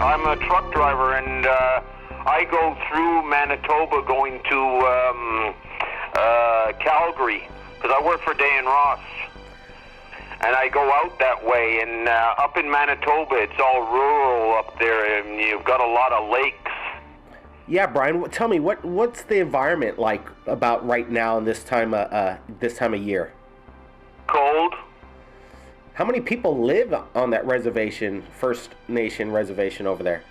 I'm a truck driver, and I go through Manitoba going to Calgary, because I work for Day and Ross. And I go out that way, and up in Manitoba, it's all rural up there, and you've got a lot of lakes. Yeah, Brian, tell me, what's the environment like about right now in this time of year? Cold. How many people live on that reservation, First Nation reservation over there?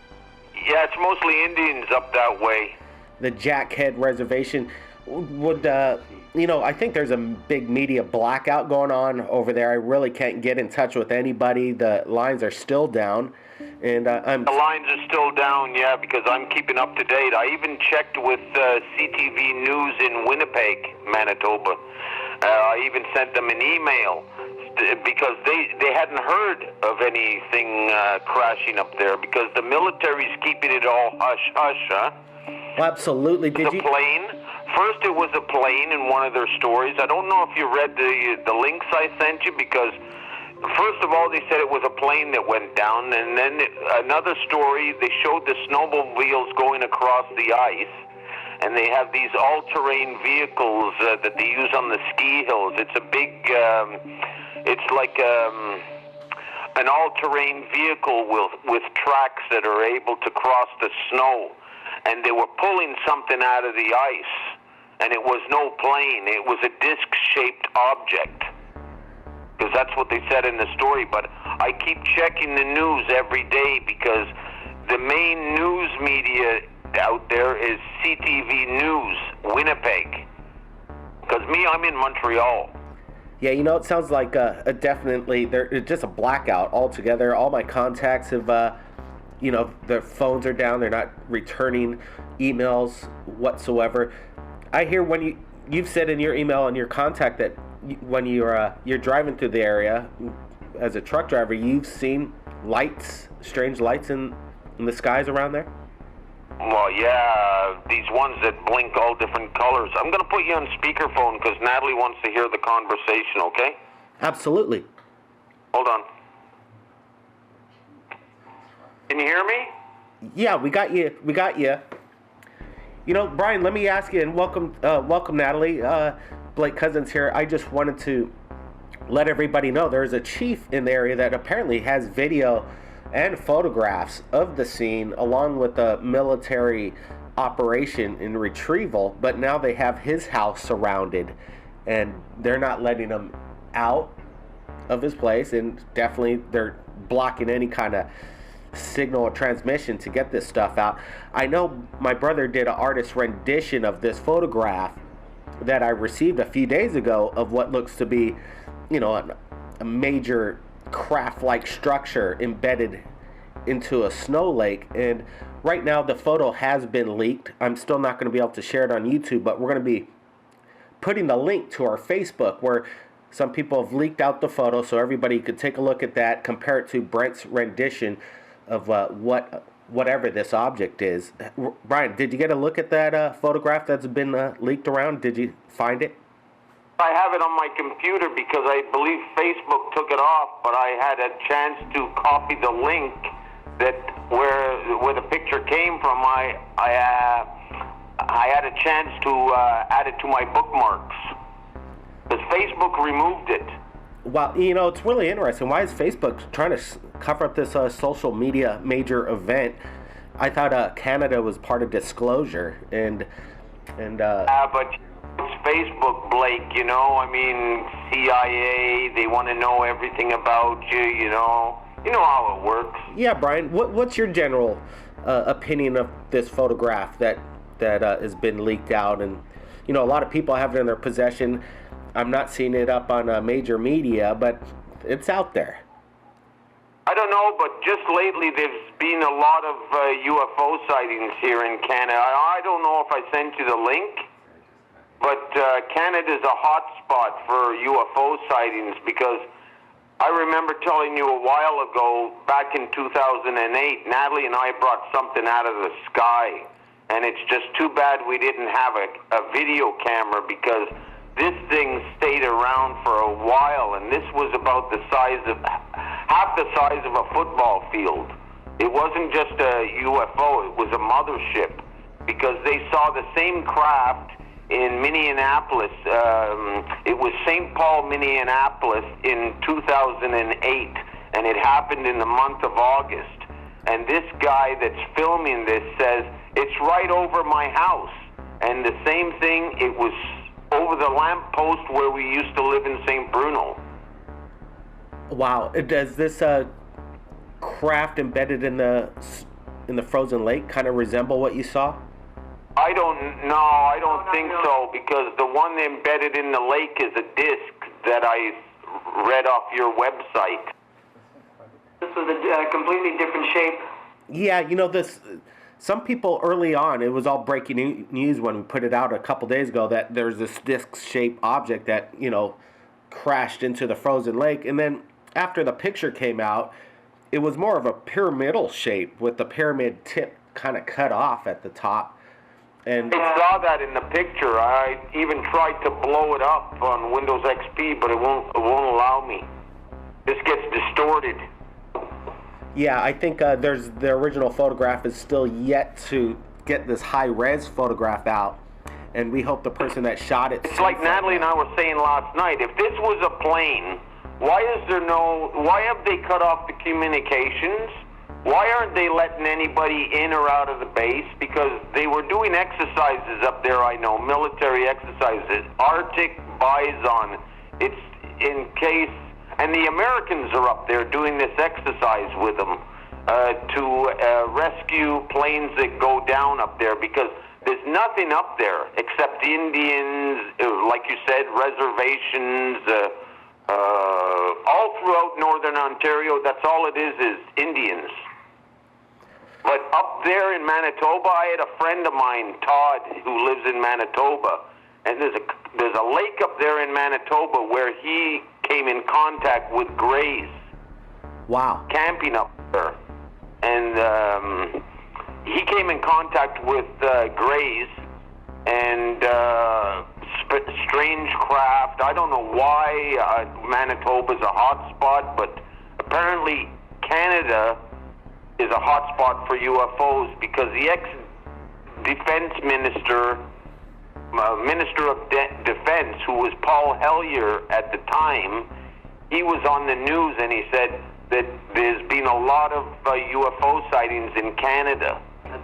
Yeah, it's mostly Indians up that way. The Jackhead Reservation, would, I think there's a big media blackout going on over there. I really can't get in touch with anybody. The lines are still down. And The lines are still down, yeah, because I'm keeping up to date. I even checked with CTV News in Winnipeg, Manitoba. I even sent them an email because they hadn't heard of anything crashing up there, because the military's keeping it all hush-hush, huh? Absolutely. Did you? Plane. First it was a plane in one of their stories. I don't know if you read the links I sent you, because first of all, they said it was a plane that went down, and then another story, they showed the snowmobiles going across the ice, and they have these all-terrain vehicles that they use on the ski hills. It's a big, it's like an all-terrain vehicle with tracks that are able to cross the snow, and they were pulling something out of the ice, and it was no plane. It was a disc-shaped object, because that's what they said in the story. But I keep checking the news every day, because the main news media out there is CTV News, Winnipeg. Because I'm in Montreal. Yeah, it sounds like definitely there's just a blackout altogether. All my contacts have, their phones are down. They're not returning emails whatsoever. I hear when you've said in your email and your contact that when you're driving through the area as a truck driver, you've seen strange lights in the skies around there? Well, yeah, these ones that blink all different colors. I'm going to put you on speakerphone because Natalie wants to hear the conversation, okay? Absolutely. Hold on. Can you hear me? Yeah, we got you. Brian, let me ask you, and welcome Natalie. Blake Cousins here. I just wanted to let everybody know there's a chief in the area that apparently has video and photographs of the scene, along with the military operation in retrieval, but now they have his house surrounded, and they're not letting him out of his place, and definitely they're blocking any kind of signal or transmission to get this stuff out. I know my brother did an artist rendition of this photograph that I received a few days ago of what looks to be, a major craft-like structure embedded into a snow lake. And right now the photo has been leaked. I'm still not going to be able to share it on YouTube, but we're going to be putting the link to our Facebook where some people have leaked out the photo so everybody could take a look at that, compare it to Brent's rendition of whatever this object is. Brian, did you get a look at that photograph that's been leaked around? Did you find it? I have it on my computer because I believe Facebook took it off, but I had a chance to copy the link that where the picture came from. I had a chance to add it to my bookmarks because Facebook removed it. Well, it's really interesting. Why is Facebook trying to cover up this social media major event? I thought Canada was part of disclosure, and but it's Facebook, Blake. CIA. They want to know everything about you. You know how it works. Yeah, Brian. What's your general opinion of this photograph that has been leaked out, and a lot of people have it in their possession. I'm not seeing it up on major media, but it's out there. I don't know, but just lately there's been a lot of UFO sightings here in Canada. I don't know if I sent you the link, but Canada's a hot spot for UFO sightings because I remember telling you a while ago, back in 2008, Natalie and I brought something out of the sky, and it's just too bad we didn't have a video camera because this thing stayed around for a while, and this was about the size of half the size of a football field. It wasn't just a UFO, it was a mothership, because they saw the same craft in Minneapolis. It was St. Paul, Minneapolis in 2008, and it happened in the month of August. And this guy that's filming this says, it's right over my house. And the same thing, it was over the lamppost where we used to live in St. Bruno. Wow. Does this craft embedded in the frozen lake kind of resemble what you saw? I don't think so, because the one embedded in the lake is a disc that I read off your website. This was a completely different shape. Yeah, you know, this. Some people early on, it was all breaking news when we put it out a couple days ago that there's this disc-shaped object that, you know, crashed into the frozen lake. And then after the picture came out, it was more of a pyramidal shape with the pyramid tip kind of cut off at the top. And I saw that in the picture. I even tried to blow it up on Windows XP, but it won't allow me. This gets distorted. yeah, I think there's the original photograph is still yet to get this high-res photograph out, and we hope the person that shot it. It's like Natalie and I were saying last night. If this was a plane, why have they cut off the communications? Why aren't they letting anybody in or out of the base? Because they were doing exercises up there, I know, military exercises, Arctic bison. It's in case, and the Americans are up there doing this exercise with them to rescue planes that go down up there, because there's nothing up there except Indians, like you said, reservations, all throughout northern Ontario. That's all it is Indians. But up there in Manitoba, I had a friend of mine, Todd, who lives in Manitoba, and there's a lake up there in Manitoba where he came in contact with Greys. Wow. Camping up there. And he came in contact with Greys and strange craft. I don't know why Manitoba's a hot spot, but apparently Canada is a hot spot for UFOs, because the ex-defense minister, Minister of Defense, who was Paul Hellyer at the time, he was on the news and he said that there's been a lot of UFO sightings in Canada.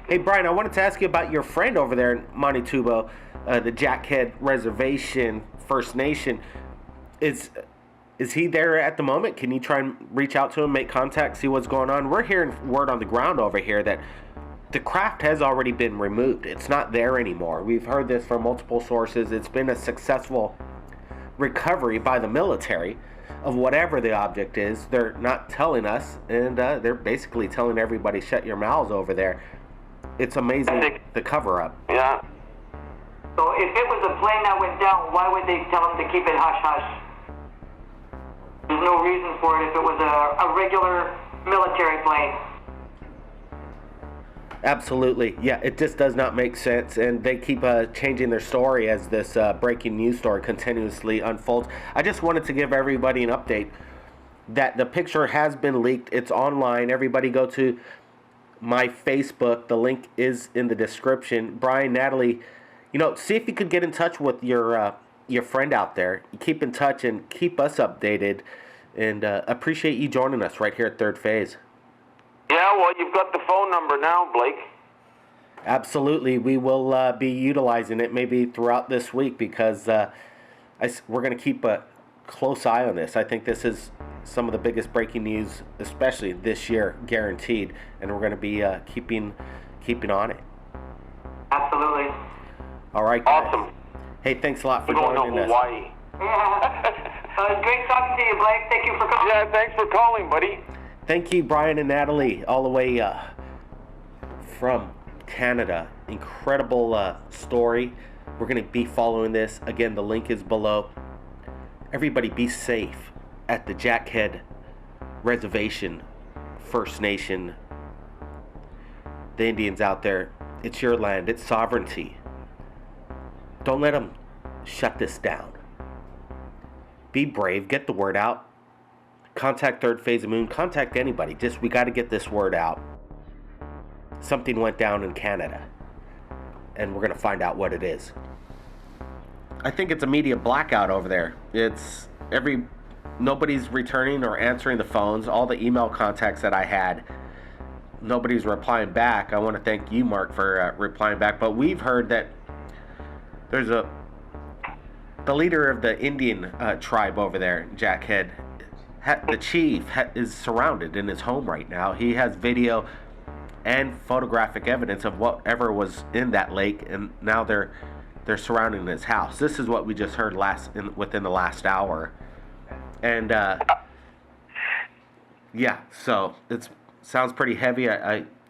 Hey, Brian, I wanted to ask you about your friend over there in Manitoba, the Jackhead Reservation First Nation. Is he there at the moment? Can you try and reach out to him, make contact, see what's going on? We're hearing word on the ground over here that the craft has already been removed. It's not there anymore. We've heard this from multiple sources. It's been a successful recovery by the military of whatever the object is. They're not telling us, and they're basically telling everybody, shut your mouths over there. It's amazing, the cover-up. Yeah. So if it was a plane that went down, why would they tell them to keep it hush-hush? There's no reason for it if it was a regular military plane. Absolutely. Yeah, it just does not make sense, and they keep changing their story as this breaking news story continuously unfolds. I just wanted to give everybody an update that the picture has been leaked. It's online. Everybody go to my Facebook. The link is in the description. Brian, Natalie, see if you could get in touch with your friend out there. Keep in touch and keep us updated, and appreciate you joining us right here at Third Phase. Yeah, well, you've got the phone number now, Blake. Absolutely. We will be utilizing it maybe throughout this week, because we're going to keep a close eye on this. I think this is some of the biggest breaking news, especially this year, guaranteed, and we're going to be keeping on it. Absolutely. All right, guys. Awesome. Hey, thanks a lot for We're going joining to us. Hawaii. Yeah. It's great talking to you, Blake. Thank you for calling. Yeah, thanks for calling, buddy. Thank you, Brian and Natalie, all the way from Canada. Incredible story. We're going to be following this. Again, the link is below. Everybody be safe at the Jackhead Reservation First Nation. The Indians out there, it's your land. It's sovereignty. Don't let them shut this down. Be brave. Get the word out. Contact Third Phase of Moon. Contact anybody. We got to get this word out. something went down in Canada, and we're gonna find out what it is. I think it's a media blackout over there. Nobody's returning or answering the phones. All the email contacts that I had, nobody's replying back. I want to thank you, Mark, for replying back. But we've heard that there's the leader of the Indian tribe over there, Jackhead. The chief is surrounded in his home right now. He has video and photographic evidence of whatever was in that lake, and now they're surrounding his house. This is what we just heard within the last hour. And yeah, so it sounds pretty heavy.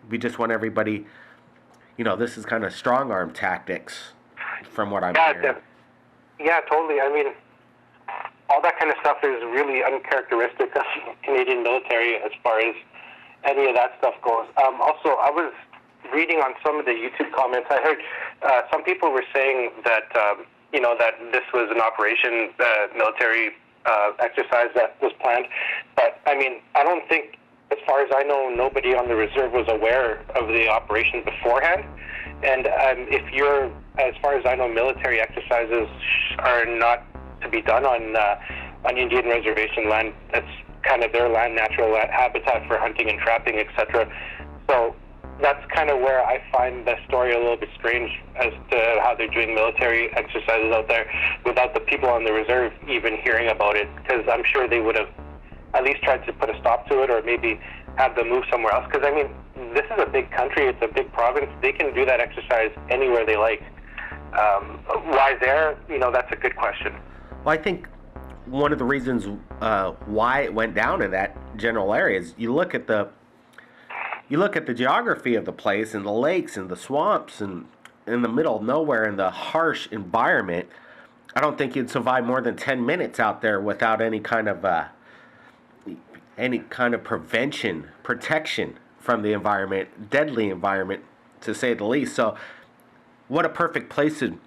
We just want everybody, this is kind of strong arm tactics from what I'm hearing. Yeah, totally. I mean, all that kind of stuff is really uncharacteristic of Canadian military as far as any of that stuff goes. Also, I was reading on some of the YouTube comments. I heard some people were saying that that this was an operation, military exercise that was planned. But I mean, I don't think, as far as I know, nobody on the reserve was aware of the operation beforehand. And if you're, as far as I know, military exercises are not to be done on Indian reservation land. That's kind of their land, natural habitat for hunting and trapping, etc. So that's kind of where I find the story a little bit strange as to how they're doing military exercises out there without the people on the reserve even hearing about it, because I'm sure they would have at least tried to put a stop to it, or maybe have them move somewhere else. Because, I mean, this is a big country, it's a big province, they can do that exercise anywhere they like. Why there? That's a good question. Well, I think one of the reasons why it went down in that general area is you look at the geography of the place, and the lakes and the swamps and in the middle of nowhere and the harsh environment. I don't think you'd survive more than 10 minutes out there without any kind of protection from the environment, deadly environment to say the least. So what a perfect place to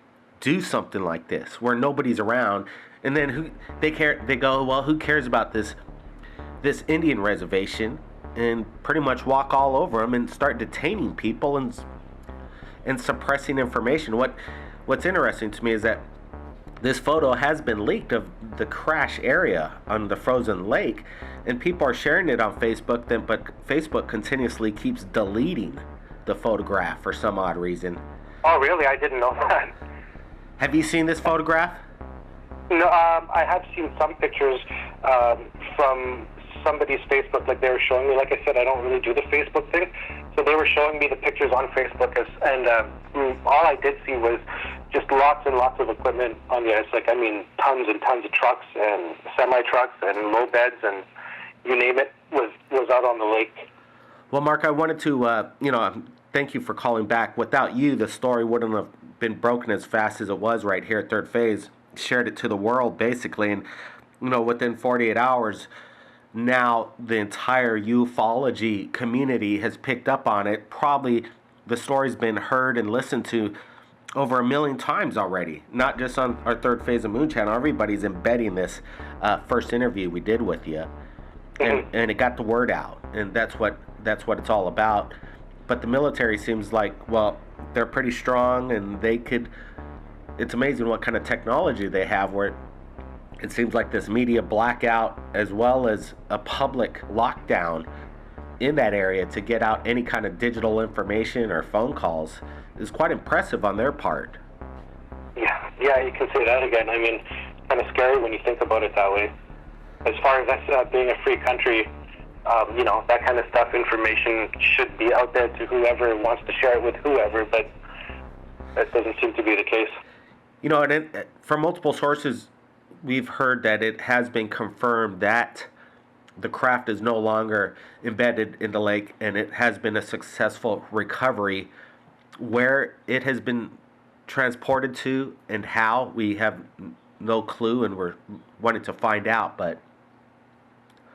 do something like this, where nobody's around. And then they go, well, who cares about this Indian reservation, and pretty much walk all over them and start detaining people and suppressing information. What's interesting to me is that this photo has been leaked of the crash area on the frozen lake, and people are sharing it on Facebook, but Facebook continuously keeps deleting the photograph for some odd reason. Oh, really? I didn't know that. Have you seen this photograph? No, I have seen some pictures from somebody's Facebook, like they were showing me. Like I said, I don't really do the Facebook thing, so they were showing me the pictures on Facebook, and all I did see was just lots and lots of equipment on the ice. Like, I mean, tons and tons of trucks and semi-trucks and low beds and you name it was out on the lake. Well, Mark, I wanted to, thank you for calling back. Without you, the story wouldn't have been broken as fast as it was right here at Third Phase. Shared it to the world, basically, and, within 48 hours, now the entire ufology community has picked up on it. Probably the story's been heard and listened to over 1 million times already, not just on our Third Phase of Moon channel. Everybody's embedding this first interview we did with you, and it got the word out, and that's what it's all about. But the military seems like, well, they're pretty strong, and it's amazing what kind of technology they have, where it seems like this media blackout, as well as a public lockdown in that area to get out any kind of digital information or phone calls, is quite impressive on their part. Yeah, you can say that again. I mean, kind of scary when you think about it that way. As far as us being a free country, that kind of stuff, information should be out there to whoever wants to share it with whoever, but that doesn't seem to be the case. And from multiple sources, we've heard that it has been confirmed that the craft is no longer embedded in the lake, and it has been a successful recovery. Where it has been transported to and how, we have no clue, and we're wanting to find out. But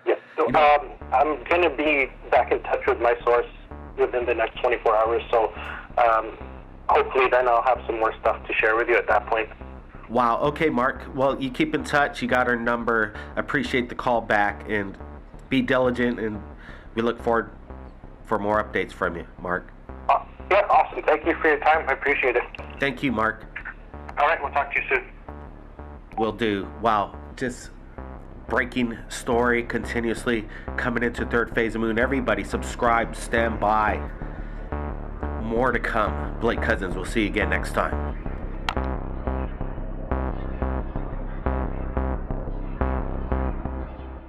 yeah, so I'm going to be back in touch with my source within the next 24 hours, so hopefully then I'll have some more stuff to share with you at that point. Wow. Okay, Mark. Well, you keep in touch. You got our number. Appreciate the call back, and be diligent, and we look forward for more updates from you, Mark. Yeah, awesome. Thank you for your time. I appreciate it. Thank you, Mark. All right, we'll talk to you soon. Will do. Wow, just breaking story continuously coming into third phase of moon. Everybody subscribe, stand by. More to come. Blake Cousins, we'll see you again next time.